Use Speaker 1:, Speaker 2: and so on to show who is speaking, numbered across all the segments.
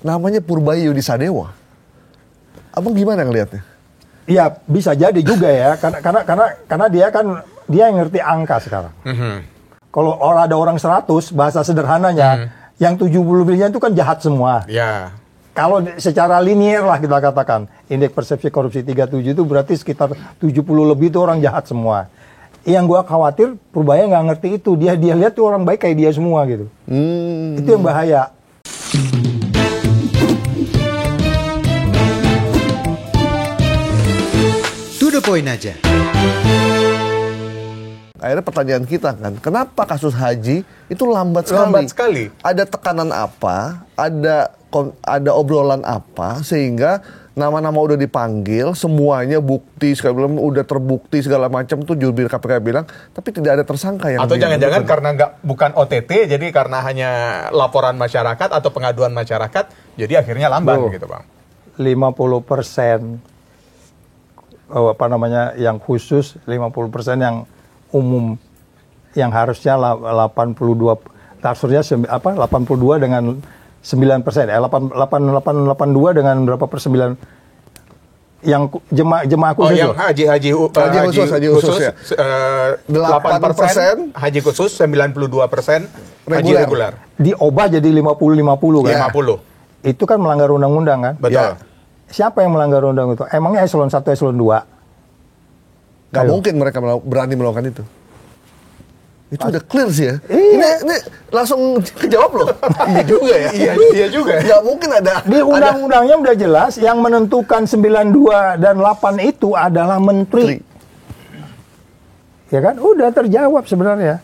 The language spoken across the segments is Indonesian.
Speaker 1: namanya Purbayu di Sadewa. Abang gimana ngelihatnya?
Speaker 2: Iya, bisa jadi juga ya, karena dia yang ngerti angka sekarang. Kalau ada orang 100, bahasa sederhananya, yang 70 lebihnya itu kan jahat semua.
Speaker 3: Ya.
Speaker 2: Kalau secara linier lah kita katakan, indeks persepsi korupsi 37 itu berarti sekitar 70 lebih itu orang jahat semua. Yang gua khawatir Purbaya nggak ngerti itu, dia lihat tuh orang baik kayak dia semua gitu. Itu yang bahaya.
Speaker 4: To the point aja.
Speaker 1: Akhirnya pertanyaan kita kan, kenapa kasus haji itu lambat sekali?
Speaker 3: Lambat sekali.
Speaker 1: Ada tekanan apa? Ada obrolan apa sehingga nama-nama udah dipanggil, semuanya bukti segala macam udah terbukti segala macam tuh jubir KPK bilang, tapi tidak ada tersangka yang.
Speaker 3: Atau jangan-jangan karena bukan OTT, jadi karena hanya laporan masyarakat atau pengaduan masyarakat, jadi akhirnya lamban gitu Bang.
Speaker 2: 50% yang khusus, 50% yang umum, yang harusnya 82 dengan 9%, 882 dengan berapa per 9 yang jemaah khusus.
Speaker 3: Yang haji khusus ya. 8%, haji khusus 92%, haji reguler.
Speaker 2: Diubah jadi 50-50 kan?
Speaker 3: 50.
Speaker 2: Itu kan melanggar undang-undang kan?
Speaker 3: Betul.
Speaker 2: Ya. Siapa yang melanggar undang itu? Emangnya eselon 1, eselon 2?
Speaker 1: Gak mungkin mereka berani melakukan itu. Itu udah clear sih ya.
Speaker 2: Iya.
Speaker 1: Ini langsung kejawab loh.
Speaker 3: Iya juga ya. Iya juga.
Speaker 1: Gak mungkin ada.
Speaker 2: Di undang-undangnya udah jelas yang menentukan 92 dan 8 itu adalah menteri. Ya kan? Udah terjawab sebenarnya.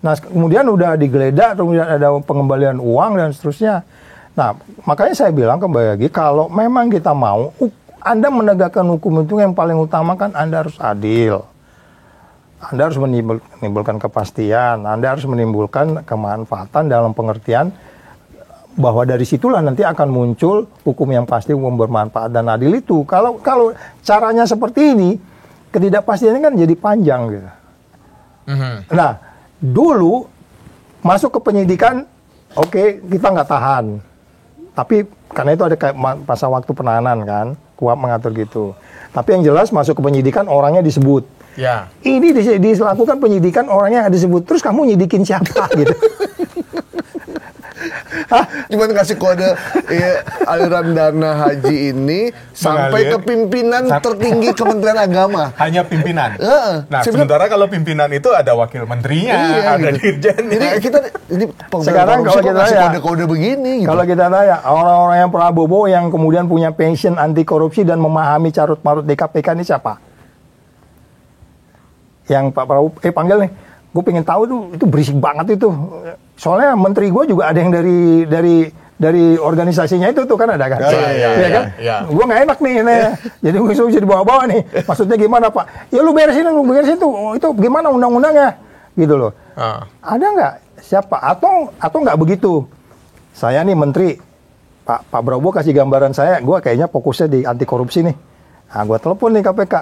Speaker 2: Nah, kemudian udah digeledah, kemudian ada pengembalian uang dan seterusnya. Nah, makanya saya bilang kembali lagi, kalau memang kita mau, Anda menegakkan hukum itu yang paling utama kan Anda harus adil. Anda harus menimbulkan kepastian, Anda harus menimbulkan kemanfaatan dalam pengertian bahwa dari situlah nanti akan muncul hukum yang pasti, hukum bermanfaat dan adil itu. Kalau caranya seperti ini, ketidakpastiannya kan jadi panjang gitu. Nah, dulu masuk ke penyidikan, oke, kita nggak tahan. Tapi karena itu ada kayak masa waktu penahanan kan, KUHP mengatur gitu. Tapi yang jelas masuk ke penyidikan orangnya disebut.
Speaker 3: Ya.
Speaker 2: Ini dilakukan penyidikan orangnya disebut. Terus kamu nyidikin siapa gitu?
Speaker 1: Cuman kasih kode aliran dana haji ini sampai ke pimpinan tertinggi Kementerian Agama.
Speaker 3: Hanya pimpinan. Nah,
Speaker 1: sebenarnya,
Speaker 3: sementara kalau pimpinan itu ada wakil menterinya, ada dirjennya.
Speaker 1: Ini
Speaker 2: sekarang kalau kita
Speaker 1: kasih
Speaker 2: tanya,
Speaker 1: kode-kode begini gitu.
Speaker 2: Kalau kita tanya orang-orang yang Prabowo yang kemudian punya passion anti korupsi dan memahami carut-marut di KPK ini siapa? Yang Pak Prabowo panggil nih, gue pengen tahu tuh, itu berisik banget itu. Soalnya menteri gue juga ada yang dari organisasinya itu tuh kan ada kan? Iya kan? Ya. Gue nggak enak nih, jadi gue bisa dibawa-bawa nih. Maksudnya gimana Pak? Ya lu beresin tuh, itu gimana undang-undangnya? Gitu loh. Ada nggak siapa? Atau nggak begitu? Saya nih menteri, Pak Prabowo kasih gambaran saya, gue kayaknya fokusnya di anti korupsi nih. Nah, gue telepon nih KPK.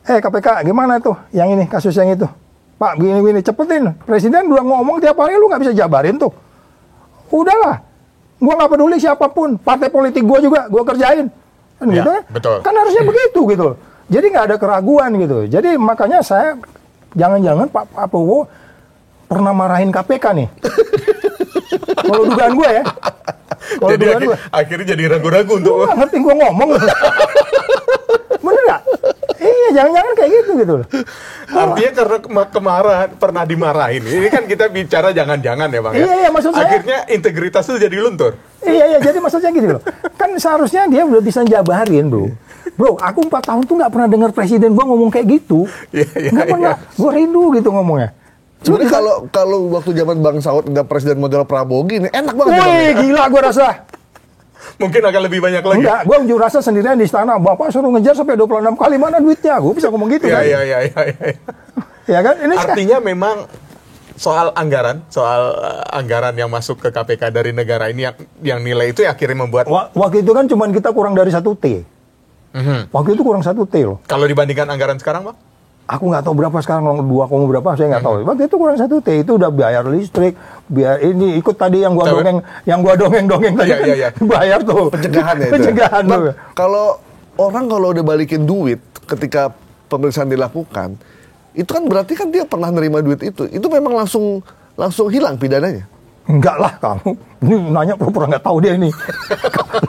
Speaker 2: KPK gimana tuh yang ini kasus yang itu Pak gini cepetin, presiden udah ngomong tiap hari, lu nggak bisa jabarin tuh. Udahlah, gua nggak peduli siapapun, partai politik gua juga gua kerjain kan
Speaker 3: ya,
Speaker 2: gitu kan.
Speaker 3: Betul.
Speaker 2: Kan harusnya begitu gitu loh. Jadi nggak ada keraguan gitu. Jadi makanya saya jangan-jangan Pak Prabowo pernah marahin KPK nih. Kalau dugaan gua ya. Kalau dugaan gua
Speaker 3: akhirnya jadi ragu-ragu untuk
Speaker 2: ngerti gua ngomong. Bener nggak? Iya, jangan-jangan kayak gitu loh.
Speaker 3: Artinya karena pernah dimarahin. Ini kan kita bicara jangan-jangan ya Bang ya.
Speaker 2: Iya, maksud saya.
Speaker 3: Akhirnya integritas itu jadi luntur.
Speaker 2: Iya, jadi maksudnya gitu loh. Kan seharusnya dia udah bisa jabarin, bro. Bro, aku 4 tahun tuh nggak pernah dengar presiden gua ngomong kayak gitu. Nggak pernah. Gua rindu gitu ngomongnya.
Speaker 1: Sebenarnya kalau waktu zaman Bang Saud ada presiden model Prabowo gini, enak banget.
Speaker 2: Wih, gila gua rasa.
Speaker 3: Mungkin akan lebih banyak lagi.
Speaker 2: Enggak, gue unjuk rasa sendirian di istana. Bapak suruh ngejar sampai 26 kali, mana duitnya? Gue bisa ngomong gitu kan?
Speaker 3: Iya.
Speaker 2: Ya kan? Ini
Speaker 3: artinya memang soal anggaran yang masuk ke KPK dari negara ini yang nilai itu akhirnya membuat.
Speaker 2: Waktu itu kan cuman kita kurang dari 1 T. Waktu itu kurang 1 T loh.
Speaker 3: Kalau dibandingkan anggaran sekarang, Bang?
Speaker 2: Aku nggak tahu berapa sekarang, 2, berapa saya nggak tahu. Waktu itu kurang 1 T, itu udah bayar listrik, biar ini ikut tadi yang gua dongeng tadi kan bayar tuh.
Speaker 1: Pencegahan ya itu.
Speaker 2: Pencegahan
Speaker 1: Bang,
Speaker 2: tuh.
Speaker 1: kalau udah balikin duit ketika pemeriksaan dilakukan, itu kan berarti kan dia pernah nerima duit itu. Itu memang langsung hilang pidananya.
Speaker 2: Enggak lah kamu. Ini nanya pura-pura nggak tahu dia ini.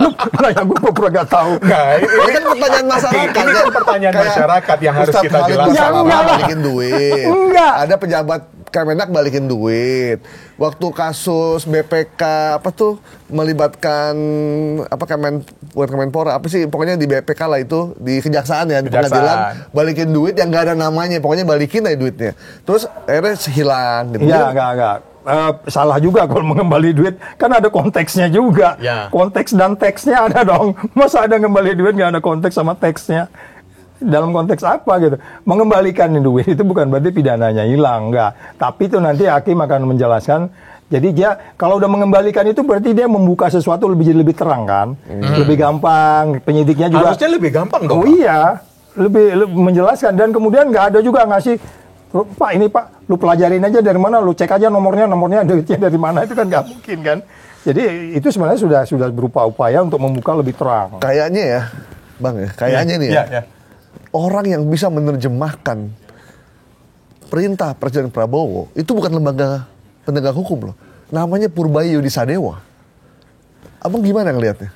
Speaker 2: Lu nanya gue pura-pura nggak tahu.
Speaker 3: Nggak,
Speaker 1: Ini kan pertanyaan masyarakat.
Speaker 3: Ini kan pertanyaan masyarakat yang harus
Speaker 1: Ustadz
Speaker 3: kita
Speaker 1: Khalid
Speaker 3: jelaskan.
Speaker 1: Mustafa
Speaker 2: Ya, enggak lah.
Speaker 1: balikin duit.
Speaker 2: Enggak.
Speaker 1: Ada pejabat Kemenak balikin duit. Waktu kasus BPK apa tuh melibatkan apa bukan Kemenpora apa sih pokoknya di BPK lah itu di kejaksaan ya di pengadilan balikin duit yang nggak ada namanya pokoknya balikin aja duitnya. Terus akhirnya hilang gitu.
Speaker 2: Iya, enggak. Salah juga kalau mengembali duit, kan ada konteksnya juga.
Speaker 3: Ya.
Speaker 2: Konteks dan teksnya ada dong. Masa ada ngembali duit nggak ada konteks sama teksnya? Dalam konteks apa gitu? Mengembalikan duit itu bukan berarti pidananya hilang, enggak. Tapi itu nanti hakim akan menjelaskan. Jadi dia kalau udah mengembalikan itu berarti dia membuka sesuatu lebih terang kan? Lebih gampang, penyidiknya juga.
Speaker 3: Harusnya lebih gampang dong.
Speaker 2: Oh iya, lebih menjelaskan dan kemudian nggak ada juga ngasih Pak ini Pak, lu pelajarin aja dari mana, lu cek aja nomornya duitnya dari mana, itu kan nggak mungkin kan. Jadi itu sebenarnya sudah berupa upaya untuk membuka lebih terang.
Speaker 1: Kayaknya ya, Bang ya, kayaknya nih ya.
Speaker 3: Ya.
Speaker 1: Orang yang bisa menerjemahkan perintah Presiden Prabowo itu bukan lembaga penegak hukum loh. Namanya Purbaya Yudisadewa. Abang gimana ngelihatnya?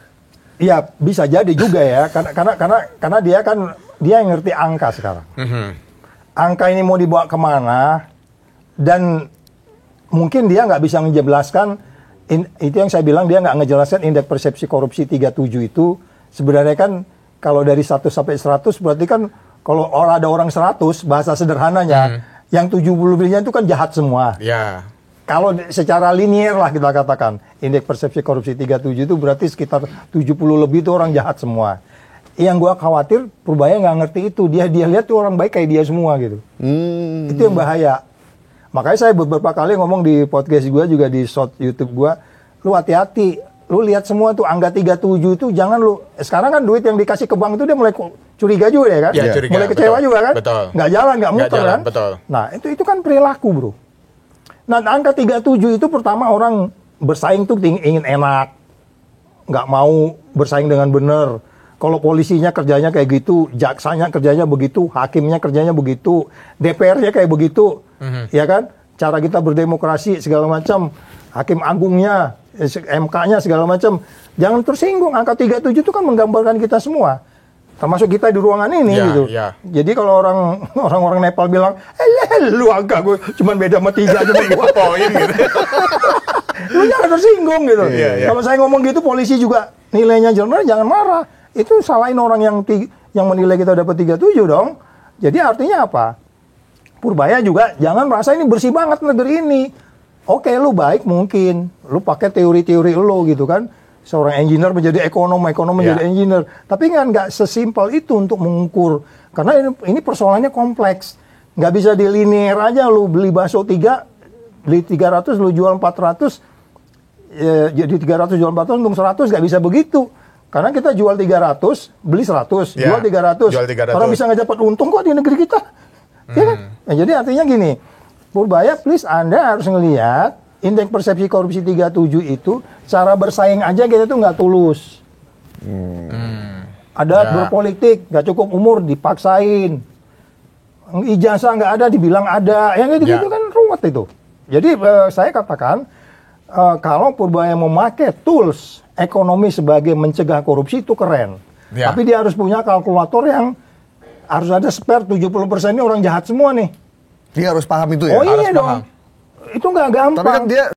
Speaker 2: Iya, bisa jadi juga ya, karena dia yang ngerti angka sekarang. Angka ini mau dibawa kemana, dan mungkin dia nggak bisa menjelaskan, itu yang saya bilang dia nggak ngejelaskan indeks persepsi korupsi 37 itu, sebenarnya kan kalau dari 1 sampai 100 berarti kan kalau ada orang 100, bahasa sederhananya, yang 70-nya itu kan jahat semua.
Speaker 3: Ya.
Speaker 2: Kalau secara linier lah kita katakan, indeks persepsi korupsi 37 itu berarti sekitar 70 lebih itu orang jahat semua. Yang gua khawatir Purbaya nggak ngerti itu, dia lihat tuh orang baik kayak dia semua gitu. Itu yang bahaya. Makanya saya beberapa kali ngomong di podcast gua juga di short YouTube gua, lu hati-hati, lu lihat semua tuh angka 37 itu jangan lu. Sekarang kan duit yang dikasih ke bank itu dia mulai curiga juga ya kan?
Speaker 3: Ya, curiga,
Speaker 2: mulai kecewa
Speaker 3: betul,
Speaker 2: juga kan?
Speaker 3: betul.
Speaker 2: Nggak jalan, nggak muter kan?
Speaker 3: Betul.
Speaker 2: Nah itu kan perilaku bro. Nah angka 37 itu pertama orang bersaing tuh ingin enak, nggak mau bersaing dengan benar. Kalau polisinya kerjanya kayak gitu, jaksanya kerjanya begitu, hakimnya kerjanya begitu, DPR-nya kayak begitu, ya kan? Cara kita berdemokrasi segala macam, hakim agungnya, MK-nya segala macam, jangan tersinggung. Angka 37 itu kan menggambarkan kita semua, termasuk kita di ruangan ini gitu.
Speaker 3: Ya.
Speaker 2: Jadi kalau orang-orang Nepal bilang, lu angka gue cuma beda sama 3, cuma 2 poin gitu. Lu jangan tersinggung gitu. Kalau saya ngomong gitu, polisi juga nilainya jelek, jangan marah. Itu salahin orang yang menilai kita dapat 37 dong. Jadi artinya apa? Purbaya juga jangan merasa ini bersih banget negeri ini. Oke, lu baik mungkin. Lu pakai teori-teori lu gitu kan. Seorang engineer menjadi ekonom menjadi engineer. Tapi nggak sesimpel itu untuk mengukur. Karena ini persoalannya kompleks. Nggak bisa dilinear aja lu beli bakso 3, beli 300, lu jual 400. Jadi 300 jual 400, untung 100, nggak bisa begitu. Karena kita jual 300, beli 100, jual 300. Orang bisa nggak dapat untung kok di negeri kita. Ya kan? Nah, jadi artinya gini, Purbaya please Anda harus ngelihat indeks persepsi korupsi 37 itu cara bersaing aja kita tuh nggak tulus. Ada berpolitik, nggak cukup umur dipaksain. Ijazah nggak ada dibilang ada. Yang gitu kan ruwet itu. Jadi saya katakan kalau Purbaya memakai tools ekonomi sebagai mencegah korupsi itu keren. Tapi dia harus punya kalkulator yang harus ada spare 70% ini orang jahat semua nih.
Speaker 1: Dia harus paham itu ya?
Speaker 2: Oh iya dong. Itu nggak gampang.
Speaker 1: Tapi kan dia